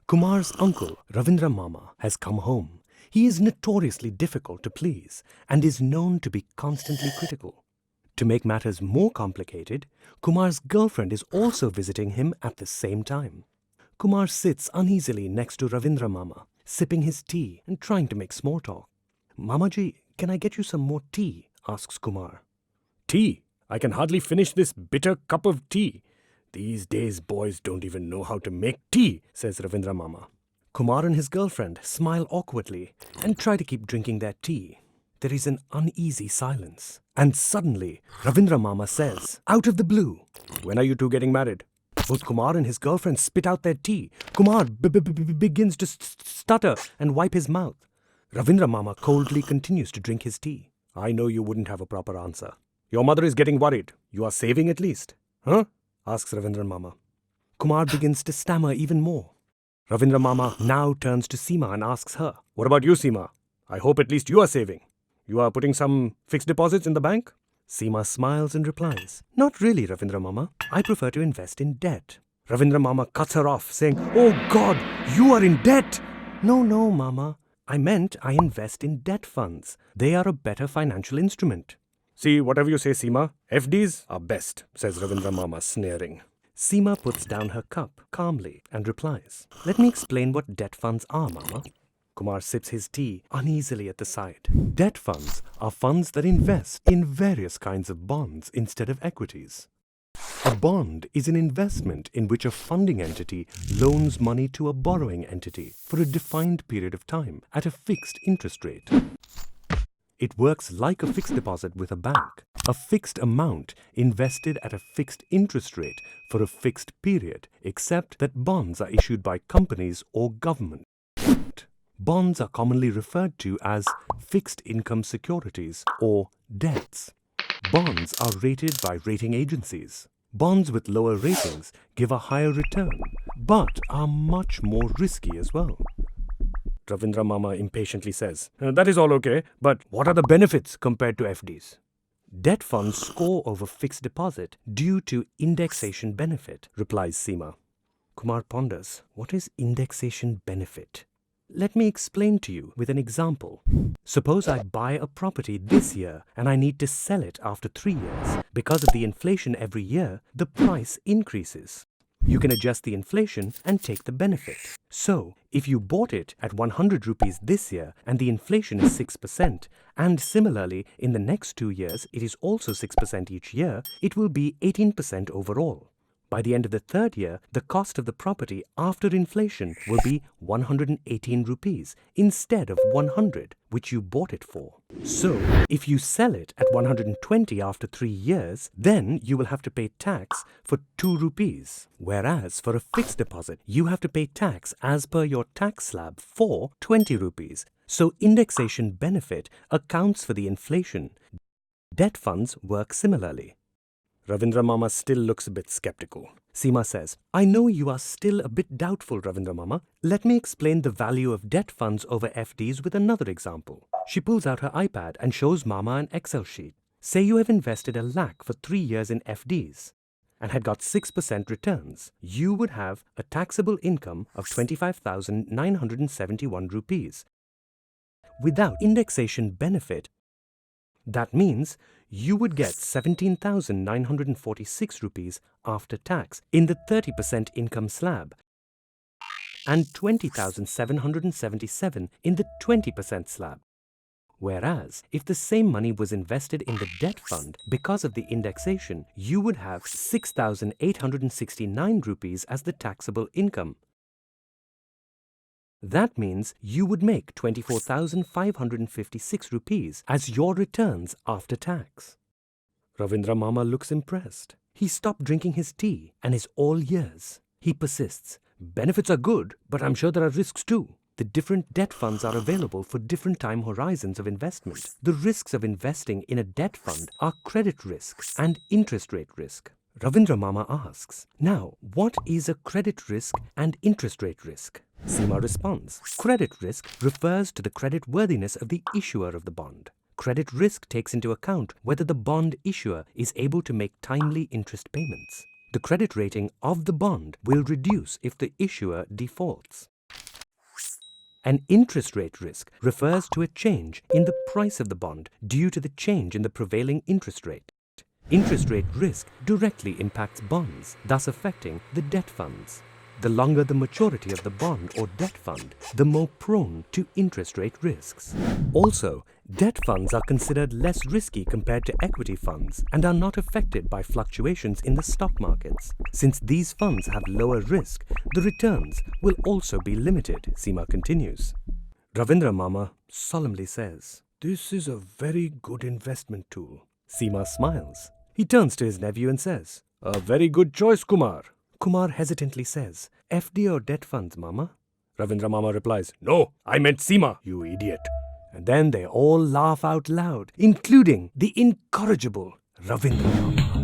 Kumar's uncle, Ravindra Mama, has come home. He is notoriously difficult to please and is known to be constantly critical. To make matters more complicated, Kumar's girlfriend is also visiting him at the same time. Kumar sits uneasily next to Ravindra Mama, sipping his tea and trying to make small talk. "Mamaji, can I get you some more tea?" asks Kumar. "Tea? I can hardly finish this bitter cup of tea. These days boys don't even know how to make tea," says Ravindra Mama. Kumar and his girlfriend smile awkwardly and try to keep drinking their tea. There is an uneasy silence. And suddenly, Ravindra Mama says, out of the blue, "When are you two getting married?" Both Kumar and his girlfriend spit out their tea. Kumar begins to stutter and wipe his mouth. Ravindra Mama coldly continues to drink his tea. "I know you wouldn't have a proper answer. Your mother is getting worried. You are saving at least." "Huh?" asks Ravindra Mama. Kumar begins to stammer even more. Ravindra Mama now turns to Seema and asks her, "What about you, Seema? I hope at least you are saving. You are putting some fixed deposits in the bank?" Seema smiles and replies, "Not really, Ravindra Mama. I prefer to invest in debt." Ravindra Mama cuts her off, saying, "Oh God, you are in debt!" No, Mama. I meant I invest in debt funds. They are a better financial instrument." "See, whatever you say, Seema, FDs are best," says Ravindra Mama, sneering. Seema puts down her cup calmly and replies, "Let me explain what debt funds are, Mama." Kumar sips his tea uneasily at the side. Debt funds are funds that invest in various kinds of bonds instead of equities. A bond is an investment in which a funding entity loans money to a borrowing entity for a defined period of time at a fixed interest rate. It works like a fixed deposit with a bank, a fixed amount invested at a fixed interest rate for a fixed period, except that bonds are issued by companies or government. Bonds are commonly referred to as fixed income securities or debts. Bonds are rated by rating agencies. Bonds with lower ratings give a higher return, but are much more risky as well. Ravindra Mama impatiently says, "That is all okay, but what are the benefits compared to FDs?" "Debt funds score over fixed deposit due to indexation benefit," replies Seema. Kumar ponders, what is indexation benefit? Let me explain to you with an example. Suppose I buy a property this year and I need to sell it after 3 years. Because of the inflation every year, the price increases. You can adjust the inflation and take the benefit. So, if you bought it at 100 rupees this year and the inflation is 6%, and similarly in the next 2 years it is also 6% each year, it will be 18% overall. By the end of the 3rd year, the cost of the property after inflation will be 118 rupees instead of 100, which you bought it for. So, if you sell it at 120 after 3 years, then you will have to pay tax for 2 rupees. Whereas for a fixed deposit, you have to pay tax as per your tax slab for 20 rupees. So indexation benefit accounts for the inflation. Debt funds work similarly. Ravindra Mama still looks a bit skeptical. Seema says, "I know you are still a bit doubtful, Ravindra Mama. Let me explain the value of debt funds over FDs with another example." She pulls out her iPad and shows Mama an Excel sheet. Say you have invested 1 lakh for 3 years in FDs and had got 6% returns. You would have a taxable income of 25,971 rupees. Without indexation benefit, that means you would get 17,946 rupees after tax in the 30% income slab and 20,777 in the 20% slab. Whereas, if the same money was invested in the debt fund, because of the indexation, you would have 6,869 rupees as the taxable income. That means you would make 24,556 rupees as your returns after tax. Ravindra Mama looks impressed. He stopped drinking his tea and is all ears. He persists. "Benefits are good, but I'm sure there are risks too. The different debt funds are available for different time horizons of investment. The risks of investing in a debt fund are credit risk and interest rate risk." Ravindra Mama asks, "Now, what is a credit risk and interest rate risk?" Seema responds, "Credit risk refers to the credit worthiness of the issuer of the bond. Credit risk takes into account whether the bond issuer is able to make timely interest payments. The credit rating of the bond will reduce if the issuer defaults. An interest rate risk refers to a change in the price of the bond due to the change in the prevailing interest rate. Interest rate risk directly impacts bonds, thus affecting the debt funds. The longer the maturity of the bond or debt fund, the more prone to interest rate risks. Also, debt funds are considered less risky compared to equity funds and are not affected by fluctuations in the stock markets. Since these funds have lower risk, the returns will also be limited, Seema continues. Ravindra Mama solemnly says, "This is a very good investment tool." Seema smiles. He turns to his nephew and says, "A very good choice, Kumar." Kumar hesitantly says, "FD or debt funds, Mama?" Ravindra Mama replies, "No, I meant Seema, you idiot." And then they all laugh out loud, including the incorrigible Ravindra Mama.